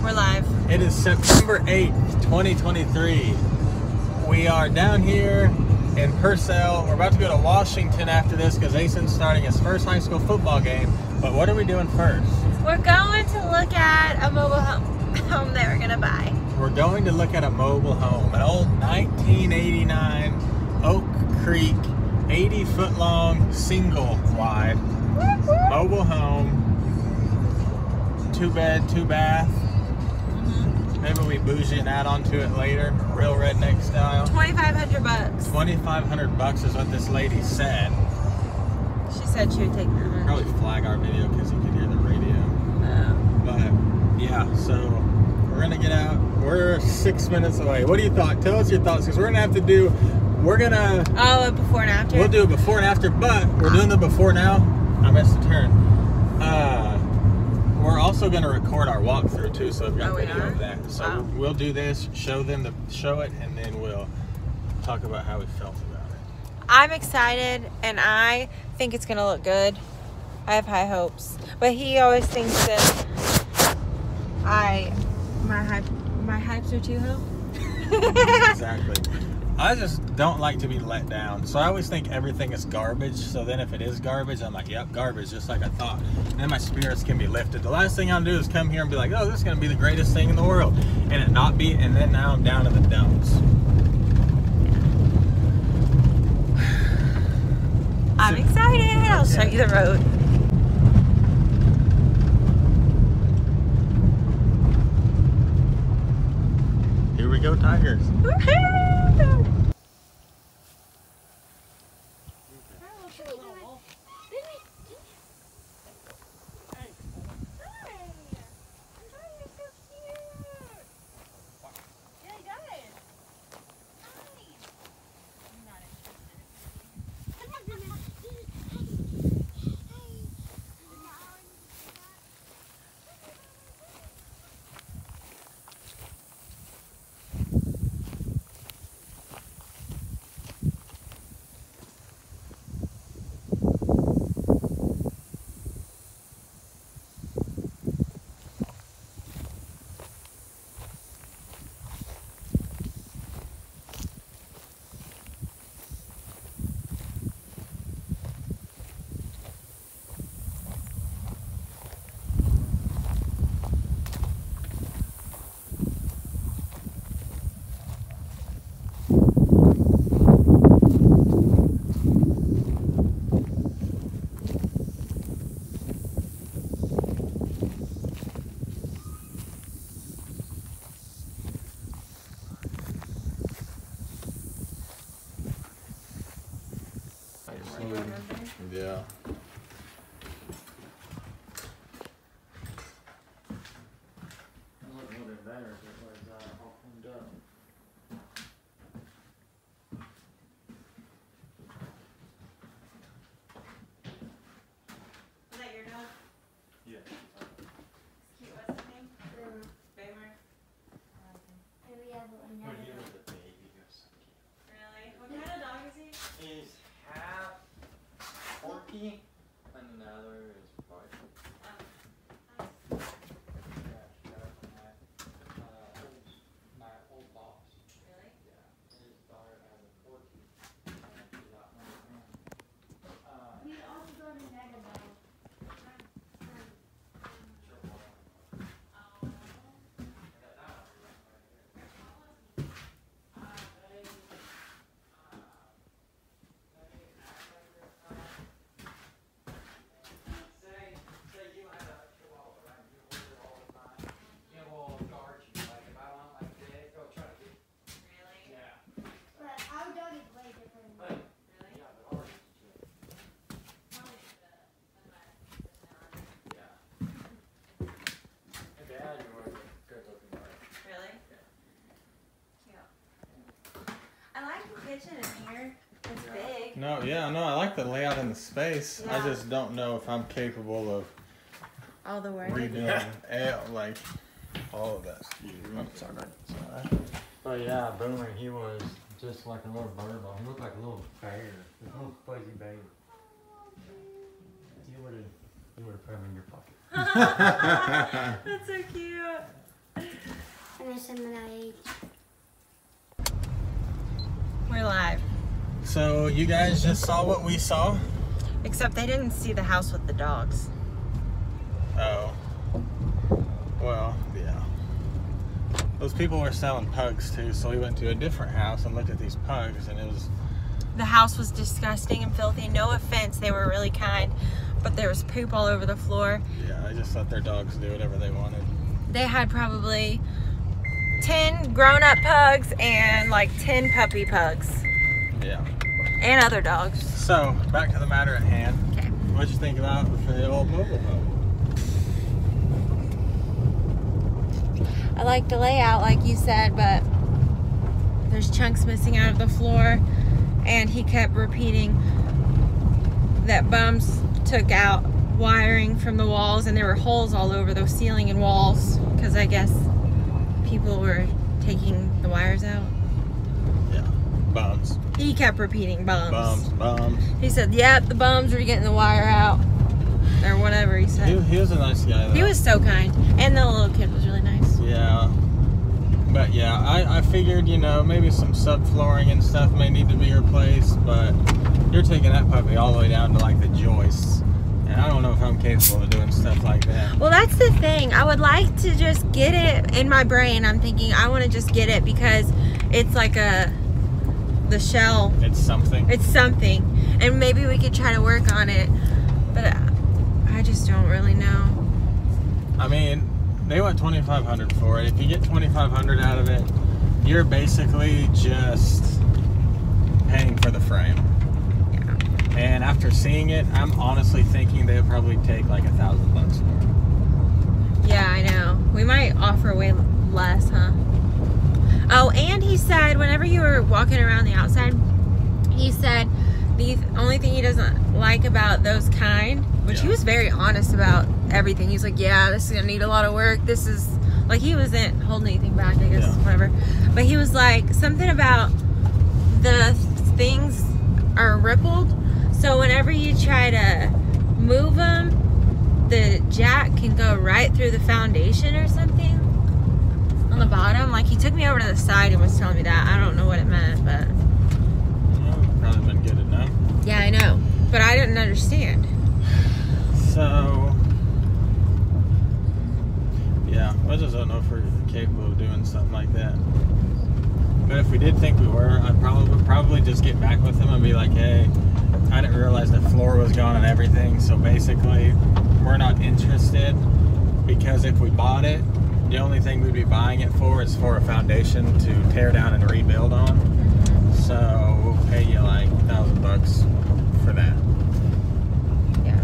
We're live. It is September 8th, 2023. We are down here in Purcell. We're about to go to Washington after this because Ason's starting his first high school football game. But what are we doing first? We're going to look at a mobile home that we're going to buy. We're going to look at a mobile home. An old 1989 Oak Creek, 80-foot long, single wide mobile home. 2-bed, 2-bath. Maybe we bougie and add on to it later. Real redneck style. $2,500. $2,500 is what this lady said. She said she would take that. Probably flag our video because you can hear the radio. Oh. But yeah, so we're gonna get out. We're 6 minutes away. What do you thought? Tell us your thoughts, because we're gonna have to do. We're gonna. Oh, a before and after. We'll do a before and after, but we're doing the before now. I missed a turn. We're also gonna record our walkthrough too, so we've got video of that. So we'll do this, show it, and then we'll talk about how we felt about it. I'm excited, and I think it's gonna look good. I have high hopes, but he always thinks that my hypes are too low. Exactly. I just don't like to be let down, so I always think everything is garbage. So then if it is garbage, I'm like, yep, garbage, just like I thought. And then my spirits can be lifted. The last thing I'm gonna do is come here and be like, oh, this is gonna be the greatest thing in the world, and it not be. And then now I'm down in the dumps. I'm excited. I'll show you the road. Here we go, Tigers. Woohoo! Yeah. Is that your dog? Yeah. Cute. What's his name? Boomer. And we have another He one. was a baby. He was so cute. Really? What kind of dog is he? He's half Porky, and the other is white. My old boss. Really? Yeah, his daughter has a Porky, and she's out running around. We also got another dog. But our dog is way different. Really? Yeah. I like the kitchen in here. It's big. No, yeah, no, I like the layout and the space. I Yeah. just don't know if I'm capable of All the work. redoing like all of that. I'm sorry. But yeah, Boomer, he was just like a little bird ball. He looked like a little bear, a little fuzzy baby. You would have put him in your pocket. That's so cute. disseminate. We're live. So you guys just saw what we saw? Except they didn't see the house with the dogs. Oh. Well, yeah. Those people were selling pugs too, so we went to a different house and looked at these pugs, and it was... The house was disgusting and filthy. No offense, they were really kind, but there was poop all over the floor. Yeah, I just let their dogs do whatever they wanted. They had probably 10 grown-up pugs and like 10 puppy pugs. Yeah. And other dogs. So, back to the matter at hand. Okay. What'd you think about the old mobile home? I like the layout, like you said, but there's chunks missing out of the floor, and he kept repeating that bums took out wiring from the walls, and there were holes all over the ceiling and walls because I guess people were taking the wires out. Yeah, bums. He kept repeating bums. Bums. He said, yep, the bums were getting the wire out, or whatever he said. He was a nice guy though. He was so kind, and the little kid was really nice. Yeah. But yeah, I figured, you know, maybe some subflooring and stuff may need to be replaced, but you're taking that puppy all the way down to like the joists. And I don't know if I'm capable of doing stuff like that. Well, that's the thing. I would like to just get it in my brain. I'm thinking I want to just get it because it's like the shell. It's something. It's something. And maybe we could try to work on it. But I just don't really know. I mean, they want $2,500 for it. If you get $2,500 out of it, you're basically just paying for the frame. Yeah. And after seeing it, I'm honestly thinking they would probably take like $1,000 for it. Yeah, I know. We might offer way less, huh? Oh, and he said whenever you were walking around the outside, he said the only thing he doesn't like about those kind, which he was very honest about everything. He's like, yeah, this is gonna need a lot of work. This is like, he wasn't holding anything back, I guess, whatever. But he was like, something about the things are rippled, so whenever you try to move them, the jack can go right through the foundation or something on the bottom. Like, he took me over to the side and was telling me that. I don't know what it meant, but Probably been good enough. yeah, I know, but I didn't understand. So, yeah, I just don't know if we're capable of doing something like that. But if we did think we were, I'd probably just get back with them and be like, hey, I didn't realize the floor was gone and everything, so basically we're not interested, because if we bought it, the only thing we'd be buying it for is for a foundation to tear down and rebuild on. So we'll pay you like $1,000 for that. Yeah.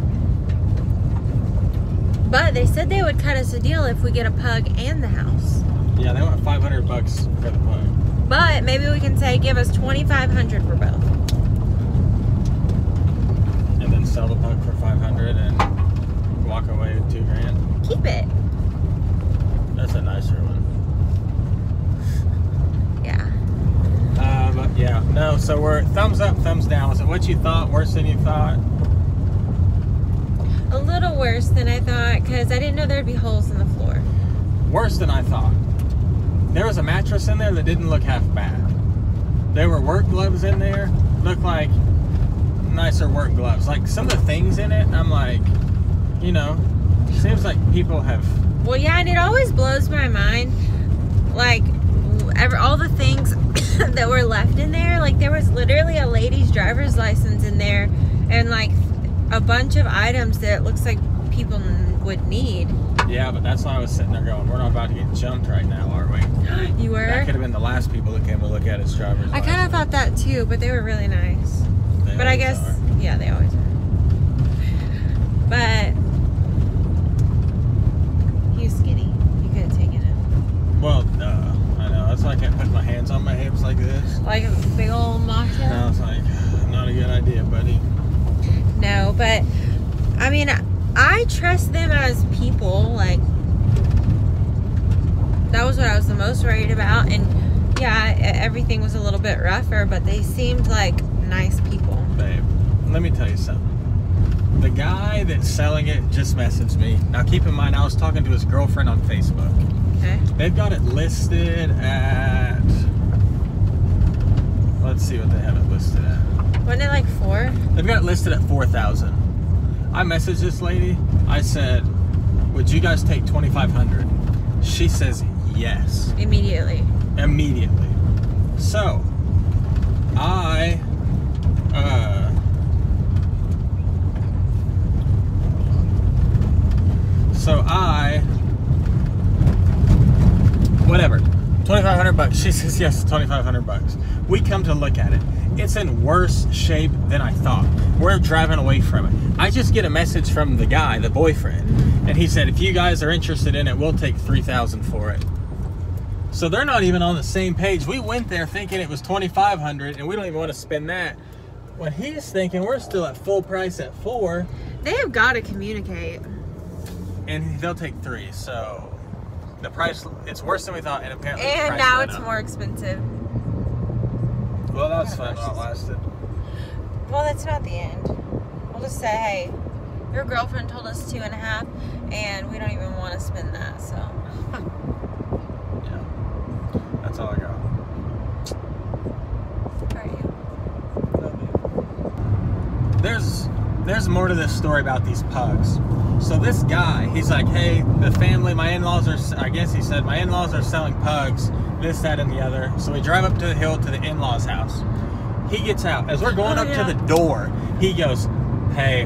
But they said they would cut us a deal if we get a pug and the house. Yeah, they want $500 for the pug. But maybe we can say give us $2,500 for both. And then sell the pug for $500 and walk away with $2,000. Keep it. That's a nicer one. Yeah. But yeah, no. So we're thumbs up, thumbs down. So what you thought? Worse than you thought? A little worse than I thought, because I didn't know there'd be holes in the floor. Worse than I thought. There was a mattress in there that didn't look half bad. There were work gloves in there. Looked like nicer work gloves. Like some of the things in it, I'm like, you know, seems like people have. Well, yeah, and it always blows my mind, like, all the things that were left in there. Like, there was literally a lady's driver's license in there, and like a bunch of items that looks like people would need. Yeah, but that's why I was sitting there going, we're not about to get jumped right now, are we? You were? That could have been the last people that came to look at his driver's license. I kind of thought that too, but they were really nice. But I guess, yeah, they always are. But he was skinny. You could have taken it. Well, I know. That's why I can't put my hands on my hips like this. Like a big old mocktail? I was like, not a good idea, buddy. No, but I mean, I trust them as people. Like, that was what I was the most worried about. And yeah, everything was a little bit rougher, but they seemed like nice people. Babe, let me tell you something. The guy that's selling it just messaged me. Now keep in mind, I was talking to his girlfriend on Facebook. Okay. They've got it listed at. Let's see what they have it listed at. Wasn't it like 4? They've got it listed at 4,000. I messaged this lady. I said, "Would you guys take 2,500?" She says yes. Immediately. Immediately. So whatever, $2,500. She says yes, $2,500. We come to look at it. It's in worse shape than I thought. We're driving away from it. I just get a message from the guy, the boyfriend, and he said, if you guys are interested in it, we'll take $3,000 for it. So they're not even on the same page. We went there thinking it was $2,500, and we don't even want to spend that. When he's thinking we're still at full price at $4,000, They have got to communicate. and they'll take $3,000. So the price, it's worse than we thought, and apparently the And price now went it's up. more expensive. Well, that was fun while it lasted. Well, that's not the end. We'll just say, hey, your girlfriend told us 2.5, and we don't even want to spend that, so. Yeah, that's all I got. How are you? There's more to this story about these pugs. So this guy, he's like, hey, the family, my in-laws are, I guess he said, my in-laws are selling pugs, this, that, and the other. So we drive up to the hill to the in-laws' house. He gets out. As we're going up to the door, he goes, hey,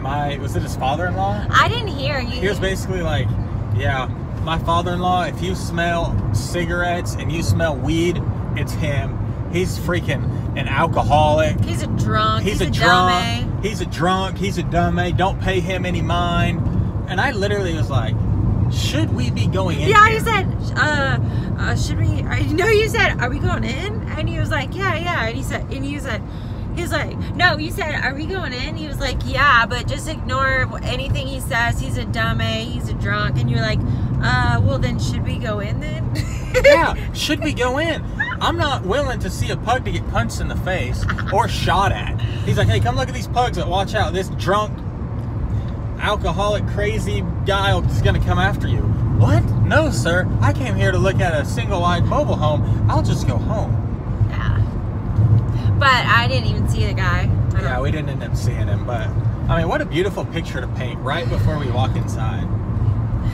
was it his father-in-law? I didn't hear you. He was basically like, yeah, my father-in-law, if you smell cigarettes and you smell weed, it's him. He's freaking an alcoholic. He's a drunk. He's a drunk. He's a drunk. He's a dummy. Don't pay him any mind. And I literally was like, should we be going in? Yeah, here? he said, should we, no, you said, are we going in? And he was like, yeah. And he was like, no, you said, are we going in? He was like, yeah, but just ignore anything he says. He's a dummy. He's a drunk. And you're like, well, then should we go in then? Yeah, should we go in? I'm not willing to see a pug to get punched in the face or shot at. He's like, hey, come look at these pugs, but watch out. This drunk, alcoholic, crazy guy is going to come after you. What? No, sir. I came here to look at a single-wide mobile home. I'll just go home. Yeah. But I didn't even see the guy. Yeah, we didn't end up seeing him, but I mean, what a beautiful picture to paint right before we walk inside.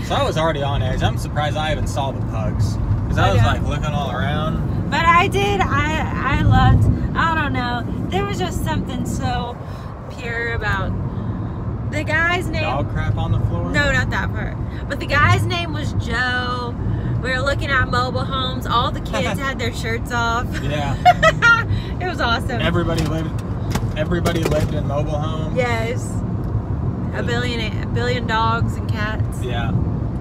So I was already on edge. I'm surprised I even saw the pugs, because I was like looking all around. But I did. I loved. I don't know. There was just something so pure about the guy's name. Dog crap on the floor? No, not that part. But the guy's name was Joe. We were looking at mobile homes. All the kids had their shirts off. Yeah. It was awesome. Everybody lived in mobile homes. Yes. A billion dogs and cats. Yeah.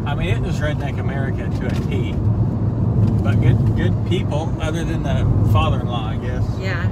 I mean, it was redneck America to a T. But good people, other than the father-in-law, I guess. Yeah.